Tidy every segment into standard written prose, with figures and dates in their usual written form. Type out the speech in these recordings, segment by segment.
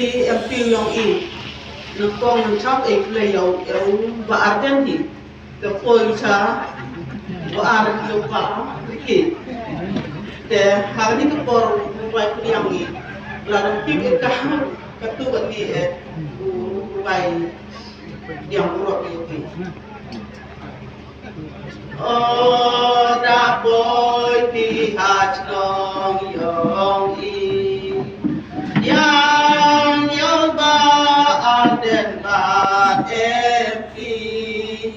thì em tiêu用ý nó con nó chóc ấy là yếu và ăn thì cái phôi cha và ăn yếu và thì để hàng ini cái por vai yang ini lalu tim cái tu cái gì vai yang buruk ini đã bôi đi hạt nong yong y yang yêu ba an den ba em đi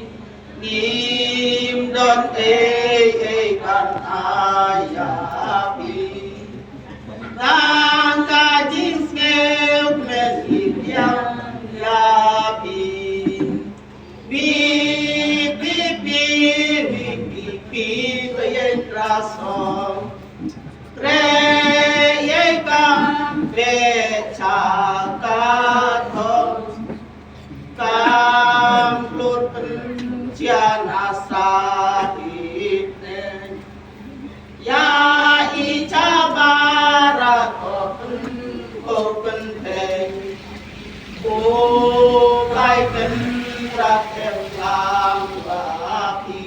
nim don e kan ayah bi nang ka jing ngel men yang ya bi yen trasong re ye kam be cha ka thong kam lut pen chian asa di ya i cha bara ko pen theng ko kai pen ra em lam ba pi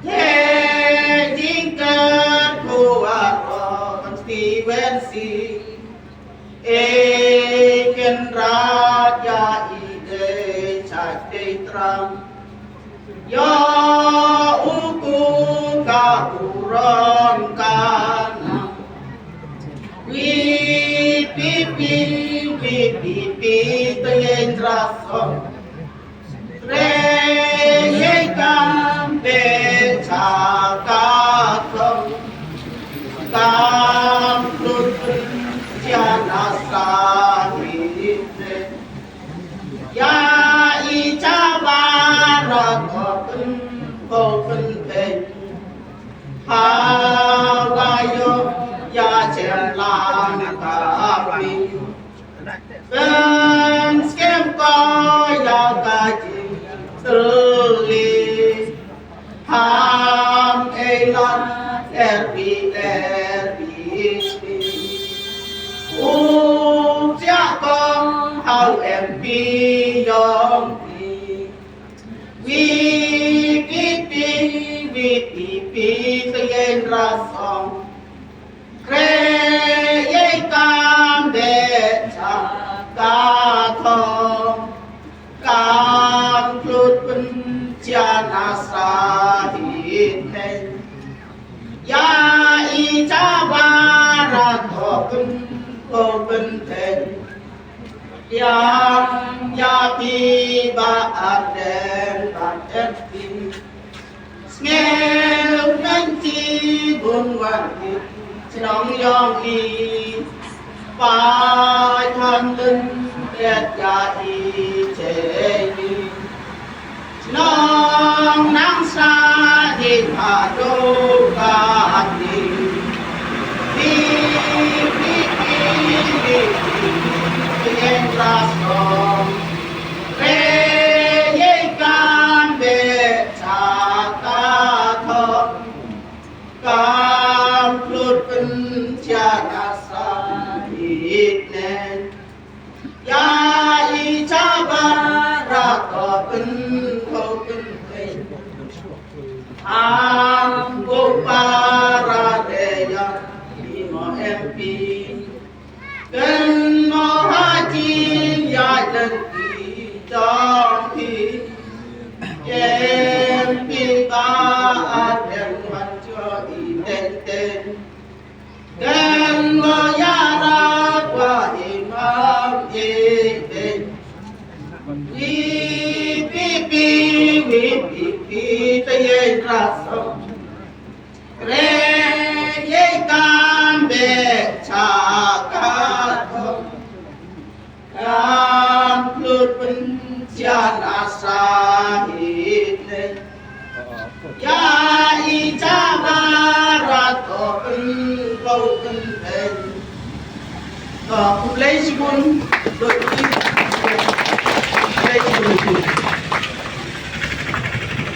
thế chính cơn cô con Steven si e ken raja ide chate tram yo uku ka uron kana wi pi ten raso re ye kam be cha ka thong kam lut cha na sa ni te ya i cha ba ra ko pen te ha wa yo ya chen la ka pi ben skem ko ya ka ji early ham elon erbi u cha con hậu em pi yong pi vi tên ra song kre ye cam de cha ca thong cam lut pen cha na sa hi the ya i cha ba ra tho pen the ya pi ba aden ba tin nghe men chi buồn quan trong yong y ba thân linh đẹp ya y chế đi nong nang sa di ha do ka di yen ra song re ye kan be cha ka thong kam lut pen cha na sa hit nen ya i cha ba ra ko pen ko pen am go para de ya mi mo mp cần mo ha chi ya lần kỳ cho thi em pin ta đen mặt cho đi tên tên cần mo ya ra qua imam ye tên vi te ra so re ye kam be cha ka thong kam lut pen cha na sa hi te ya i cha ba ra to pen ko pen ko lấy sigun